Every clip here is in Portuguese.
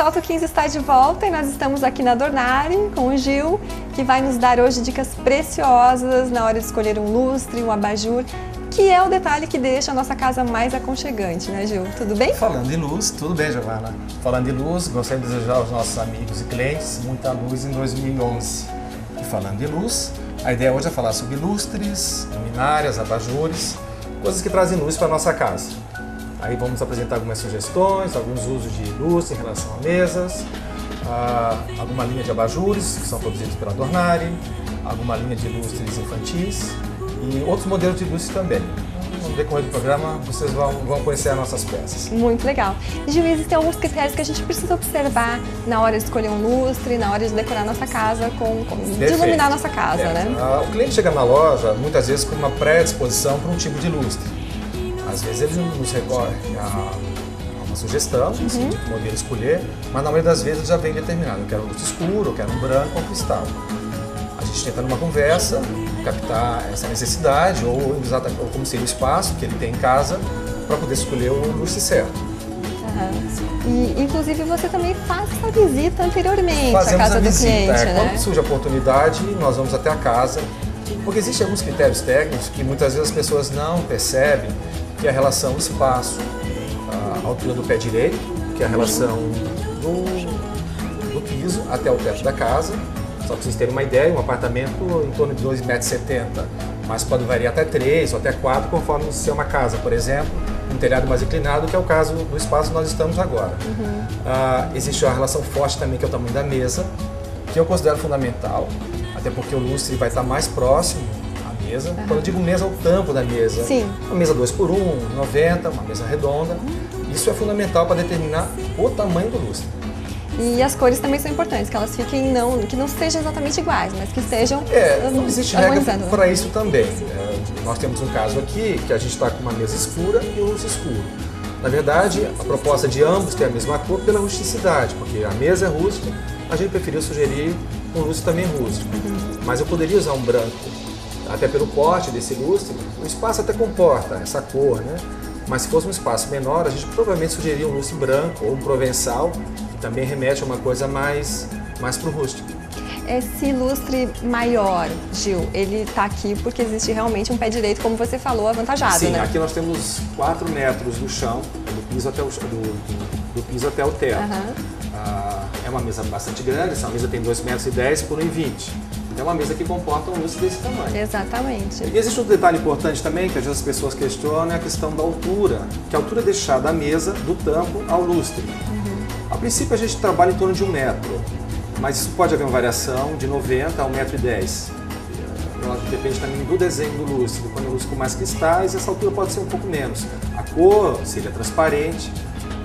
Salto 15 está de volta e nós estamos aqui na Dornari com o Gil, que vai nos dar hoje dicas preciosas na hora de escolher um lustre, um abajur, que é o detalhe que deixa a nossa casa mais aconchegante, né, Gil? Tudo bem? Falando em luz, tudo bem, Giovana. Falando em luz, gostaria de desejar aos nossos amigos e clientes muita luz em 2011. E falando em luz, a ideia hoje é falar sobre lustres, luminárias, abajures, coisas que trazem luz para a nossa casa. Aí vamos apresentar algumas sugestões, alguns usos de lustre em relação a mesas, alguma linha de abajures que são produzidos pela Dornari, alguma linha de lustres infantis e outros modelos de lustre também. No decorrer do programa vocês vão conhecer as nossas peças. Muito legal. Gil, existem alguns critérios que a gente precisa observar na hora de escolher um lustre, na hora de decorar nossa casa, de iluminar nossa casa, né? O cliente chega na loja muitas vezes com uma predisposição para um tipo de lustre. Às vezes ele nos recorre a uma sugestão, assim, de que modelo escolher, mas na maioria das vezes ele já vem determinado. Eu quero um lustre escuro, eu quero um branco ou um cristal. A gente tenta numa conversa captar essa necessidade ou como seria o espaço que ele tem em casa para poder escolher o lustre certo. E inclusive você também faz essa visita anteriormente à casa do cliente, né? Quando surge a oportunidade, nós vamos até a casa, porque existem alguns critérios técnicos que muitas vezes as pessoas não percebem, que é a relação espaço, a altura do pé direito, que é a relação do piso até o teto da casa. Só para vocês terem uma ideia, um apartamento em torno de 2,70 m, mas pode variar até 3 ou até 4, conforme se é uma casa, por exemplo, um telhado mais inclinado, que é o caso do espaço que nós estamos agora. Existe uma relação forte também, que é o tamanho da mesa, que eu considero fundamental, até porque o lustre vai estar mais próximo à mesa. Quando eu digo mesa, é o tampo da mesa. Sim. Uma mesa 2x1, 90, uma mesa redonda. Isso é fundamental para determinar o tamanho do lustre. E as cores também são importantes, que elas fiquem, que não sejam exatamente iguais, mas que estejam não existe regra para isso também. Nós temos um caso aqui que a gente está com uma mesa escura e um lustre escuro. Na verdade, a proposta de ambos ter a mesma cor pela rusticidade, porque a mesa é rústica, a gente preferiu sugerir um lustre também rústico. Mas eu poderia usar um branco, até pelo porte desse lustre, o espaço até comporta essa cor, né? Mas se fosse um espaço menor, a gente provavelmente sugeriria um lustre branco ou um provençal, que também remete a uma coisa mais para o rústico. Esse lustre maior, Gil, ele está aqui porque existe realmente um pé direito, como você falou, avantajado, Sim, né? Aqui nós temos 4 metros do chão, do piso até o teto. É uma mesa bastante grande, essa mesa tem 2,10 metros por 1,20 m. É uma mesa que comporta um lustre desse tamanho. Exatamente. E existe outro detalhe importante também, que às vezes as pessoas questionam, é a questão da altura, que a altura é deixada da mesa, do tampo ao lustre. A princípio a gente trabalha em torno de 1 metro, mas isso pode haver uma variação de 90 a 1,10 m. Depende também do desenho do lustre. Quando o lustre com mais cristais, essa altura pode ser um pouco menos. A cor seria transparente,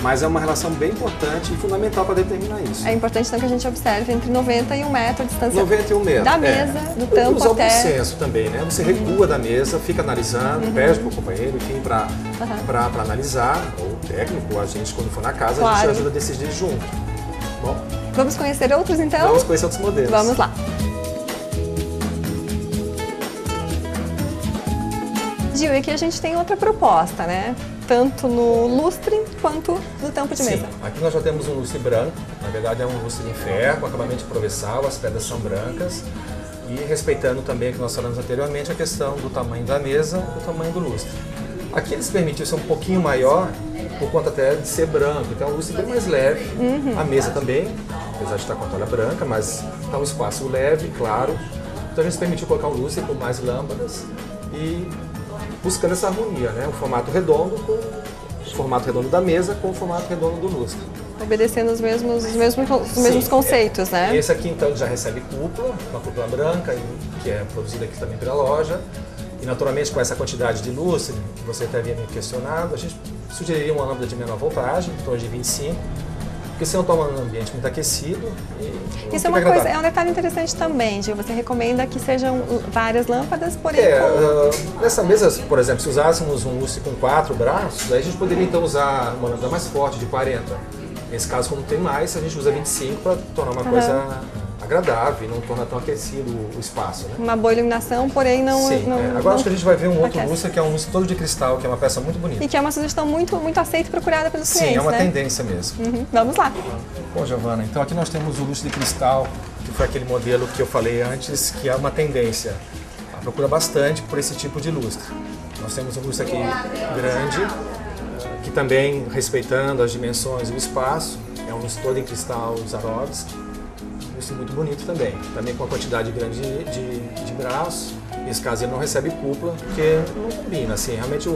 mas é uma relação bem importante e fundamental para determinar isso. É importante então que a gente observe entre 90 e 1 metro a distância 90 e 1 metro, da mesa, do tampo usa até... o bom senso também, né? Você recua da mesa, fica analisando, pede para o companheiro, enfim, para analisar, ou o técnico, a gente quando for na casa, Claro. a gente ajuda a decidir junto. Bom, Vamos conhecer outros então? vamos conhecer outros modelos. Vamos lá. Gil, e aqui a gente tem outra proposta, né? Tanto no lustre quanto no tampo de mesa. Sim, aqui nós já temos um lustre branco, na verdade é um lustre em ferro, com acabamento provençal, as pedras são brancas e respeitando também o que nós falamos anteriormente, a questão do tamanho da mesa e do tamanho do lustre. Aqui eles permitem ser um pouquinho maior, por conta até de ser branco, então é um lustre bem mais leve, a mesa também, apesar de estar com a toalha branca, mas está um espaço leve, claro, então a gente permitiu colocar um lustre com mais lâmpadas e buscando essa harmonia, né? O formato redondo com o formato redondo da mesa com o formato redondo do lustre. Obedecendo os mesmos conceitos, né? Esse aqui então já recebe cúpula, uma cúpula branca, que é produzida aqui também pela loja. E naturalmente com essa quantidade de lustre, que você até havia me questionado, a gente sugeriria uma lâmpada de menor voltagem, em torno de 25, porque senão toma um ambiente muito aquecido. Isso é um detalhe interessante também, Gil. Você recomenda que sejam várias lâmpadas, porém nessa mesa, por exemplo, se usássemos um lustre com 4 braços, aí a gente poderia então usar uma lâmpada mais forte, de 40. Nesse caso, como tem mais, a gente usa 25 para tornar uma coisa agradável e não torna tão aquecido o espaço, né? Uma boa iluminação, porém não... Sim, não, agora não acho que a gente vai ver um outro aquece. lustre que é um lustre todo de cristal, que é uma peça muito bonita. E que é uma sugestão muito aceita e procurada pelos Sim, clientes, é uma né? tendência mesmo. Vamos lá. Bom, Giovana, então aqui nós temos o lustre de cristal, que foi aquele modelo que eu falei antes, que é uma tendência. Procura bastante por esse tipo de lustre. Nós temos um lustre aqui grande, que também, respeitando as dimensões e o espaço, é um lustre todo em cristal Swarovski, um lustre muito bonito também. Também com uma quantidade grande de braços. Nesse caso ele não recebe cúpula, porque não combina, assim, realmente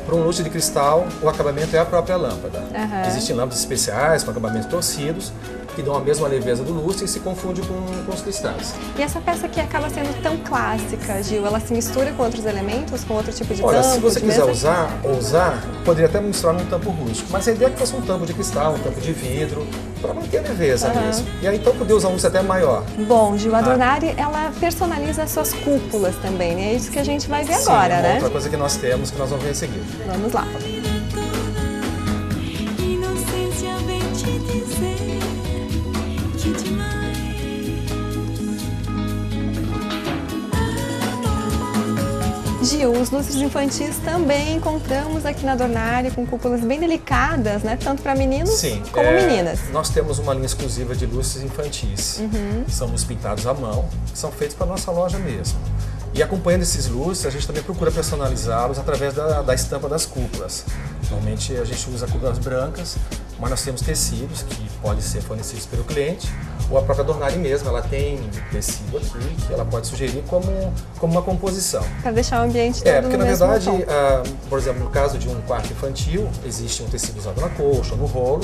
para um lustre de cristal, o acabamento é a própria lâmpada. Existem lâmpadas especiais com acabamentos torcidos, que dão a mesma leveza do lustre e se confunde com os cristais. E essa peça aqui acaba sendo tão clássica, Gil, ela se mistura com outros elementos, com outro tipo de Olha, tampo, se você de quiser mesa? usar, poderia até misturar num tampo rústico, mas a ideia é que fosse um tampo de cristal, um tampo de vidro, para manter a leveza mesmo. E aí então poder usar um lustre até maior. Bom, Gil, a Dornari, ela personaliza as suas cúpulas também, né? É isso que a gente vai ver agora, Sim, né? outra coisa que nós temos, que nós vamos ver em seguida. Vamos lá. Inocência vem te dizer que demais. Gil, os lustres infantis também encontramos aqui na Dornari com cúpulas bem delicadas, né? Tanto para meninos como meninas. Nós temos uma linha exclusiva de lustres infantis. São lustres pintados à mão, que são feitos para a nossa loja mesmo. E acompanhando esses lustres, a gente também procura personalizá-los através da estampa das cúpulas. Normalmente a gente usa cúpulas brancas, mas nós temos tecidos que podem ser fornecidos pelo cliente, ou a própria Dornari mesmo, ela tem tecido aqui que ela pode sugerir como uma composição. Para deixar o ambiente todo Porque no na mesmo verdade, tom. por exemplo, no caso de um quarto infantil, existe um tecido usado na colcha, no rolo,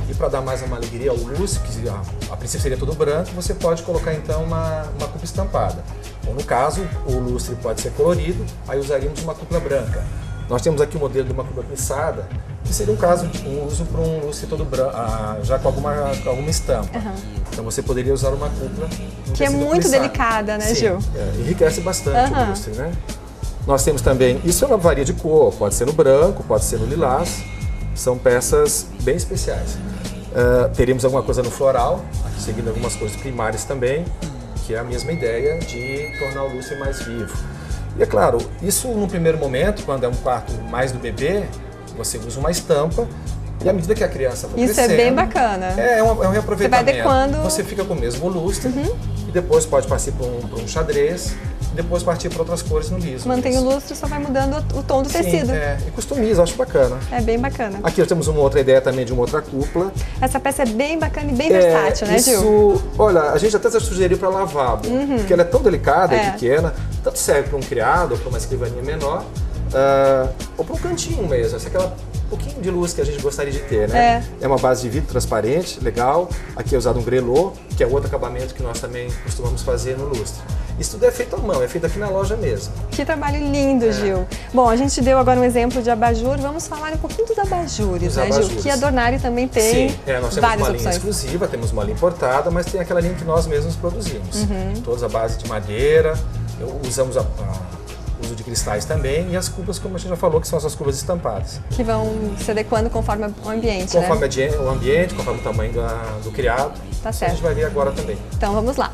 e para dar mais uma alegria ao lustre, que a princípio seria todo branco, você pode colocar então uma cúpula estampada. Ou no caso, o lustre pode ser colorido, aí usaríamos uma cúpula branca. Nós temos aqui o modelo de uma cúpula plissada, que seria um caso de uso para um lustre todo branco, já com alguma estampa. Então você poderia usar uma cúpula Que é muito plissado. delicada, né, Sim, Gil? enriquece bastante o lustre, né? Nós temos também, isso é uma varia de cor, pode ser no branco, pode ser no lilás, são peças bem especiais. Teríamos alguma coisa no floral, aqui seguindo algumas cores primárias também, que é a mesma ideia de tornar o lustre mais vivo. E é claro, isso no primeiro momento, quando é um quarto mais do bebê, você usa uma estampa e à medida que a criança vai crescendo... Isso é bem bacana. É um reaproveitamento. Você vai adequando... Você fica com o mesmo lustre e depois pode partir para um xadrez e depois partir para outras cores no liso. Mantém o lustre, só vai mudando o tom do tecido. E customiza, acho bacana. É bem bacana. Aqui nós temos uma outra ideia também de uma outra cúpula. Essa peça é bem bacana e bem versátil, né, Gil? Olha, a gente até sugeriu para lavabo, porque ela é tão delicada e pequena, tanto serve para um criado ou para uma escrivaninha menor, ou para um cantinho mesmo, essa é aquela pouquinho de luz que a gente gostaria de ter, né? É uma base de vidro transparente, legal. Aqui é usado um grelô, que é outro acabamento que nós também costumamos fazer no lustre. Isso tudo é feito à mão, é feito aqui na loja mesmo. Que trabalho lindo, Gil. Bom, a gente deu agora um exemplo de abajur, vamos falar um pouquinho dos abajures, né, Gil? Que a Dornari também tem nós temos várias uma opções. linha exclusiva, temos uma linha importada, mas tem aquela linha que nós mesmos produzimos. Todas à base de madeira, usamos uso de cristais também e as cúpulas, como a gente já falou, que são essas cúpulas estampadas. Que vão se adequando conforme o ambiente, Conforme o ambiente, conforme o tamanho do criado. Tá Isso certo. a gente vai ver agora também. Então vamos lá.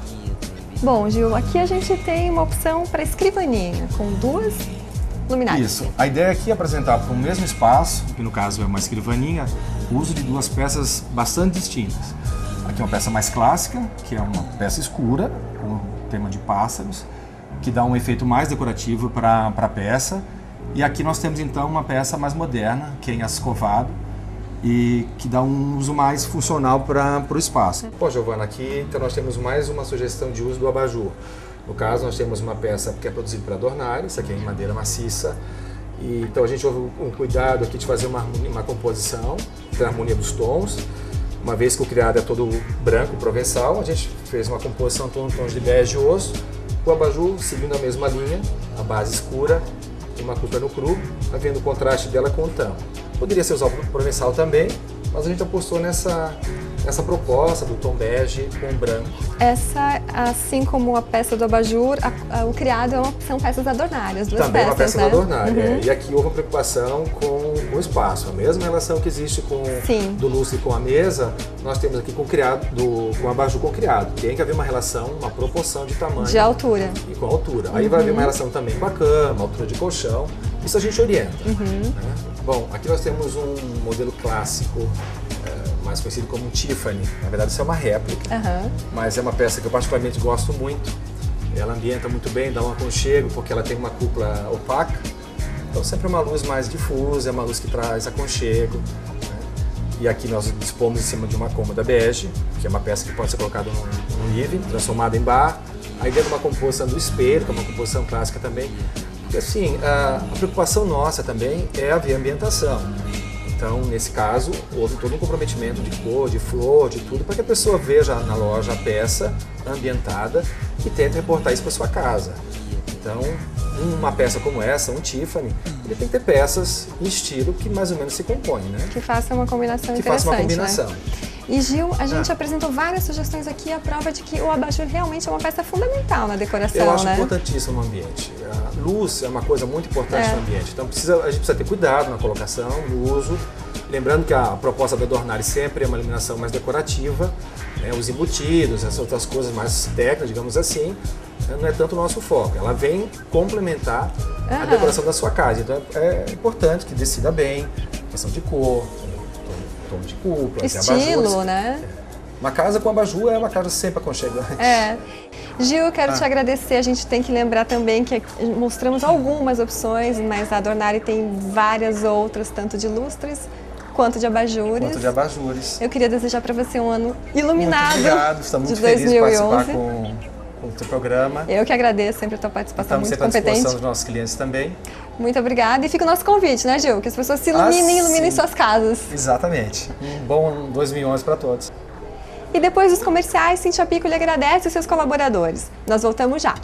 Bom, Gil, aqui a gente tem uma opção para escrivaninha, com duas luminárias. Isso. A ideia aqui é apresentar para o mesmo espaço, que no caso é uma escrivaninha, o uso de duas peças bastante distintas. Aqui é uma peça mais clássica, que é uma peça escura, com tema de pássaros, que dá um efeito mais decorativo para a peça. E aqui nós temos então uma peça mais moderna, que é em aço escovado, e que dá um uso mais funcional para o espaço. Pô, Giovana, aqui então nós temos mais uma sugestão de uso do abajur. No caso, nós temos uma peça que é produzida para Dornari, isso aqui é em madeira maciça. E, então a gente houve um cuidado aqui de fazer uma composição, ter a harmonia dos tons. Uma vez que o criado é todo branco, provençal, a gente fez uma composição em tons de bege e osso. O abajur seguindo a mesma linha, a base escura e uma cúpula no cru, havendo o contraste dela com o tampo. Poderia ser usado provençal também, mas a gente apostou nessa proposta do tom bege com branco. Essa, assim como a peça do abajur, o criado são peças adornárias, duas Também peças, uma peça né? adornária. E aqui houve uma preocupação com o espaço. A mesma relação que existe do lustre com a mesa, nós temos aqui com o abajur com o criado. Tem que haver uma relação, uma proporção de tamanho. De altura. E com altura. Aí vai haver uma relação também com a cama, altura de colchão. Isso a gente orienta. Né? Bom, aqui nós temos um modelo clássico, mais conhecido como Tiffany. Na verdade, isso é uma réplica, mas é uma peça que eu particularmente gosto muito. Ela ambienta muito bem, dá um aconchego, porque ela tem uma cúpula opaca. Então, sempre uma luz mais difusa, é uma luz que traz aconchego. Né? E aqui nós dispomos em cima de uma cômoda bege, que é uma peça que pode ser colocada no living, transformada em bar. Aí dentro uma composição do espelho, que é uma composição clássica também. Porque assim, a preocupação nossa também é haver ambientação. Então, nesse caso, houve todo um comprometimento de cor, de flor, de tudo, para que a pessoa veja na loja a peça ambientada e tente reportar isso para sua casa. Então, uma peça como essa, um Tiffany, ele tem que ter peças em estilo que mais ou menos se compõem, né? Que faça uma combinação Que interessante, faça uma combinação. né? E Gil, a gente apresentou várias sugestões aqui, a prova de que o abajur realmente é uma peça fundamental na decoração, Eu acho né? importantíssimo no ambiente. A luz é uma coisa muito importante no ambiente, então a gente precisa ter cuidado na colocação, no uso. Lembrando que a proposta da Adornare sempre é uma iluminação mais decorativa, né? Os embutidos, essas outras coisas mais técnicas, digamos assim, não é tanto o nosso foco. Ela vem complementar a decoração da sua casa. Então é importante que decida bem, questão de cor, tom de cúpula, estilo, né? Uma casa com abajur é uma casa sempre aconchegante. Gil, eu quero te agradecer. A gente tem que lembrar também que mostramos algumas opções, mas a Adornare tem várias outras, tanto de lustres quanto de abajures. Eu queria desejar para você um ano iluminado. Muito obrigado, estamos muito felizes de participar com o teu programa. Eu que agradeço sempre a tua participação, muito competente. Estamos sempre à disposição dos nossos clientes também. Muito obrigada. E fica o nosso convite, né, Gil? Que as pessoas se iluminem suas casas. Exatamente. Um bom 2011 para todos. E depois dos comerciais, Cíntia Pico lhe agradece os seus colaboradores. Nós voltamos já.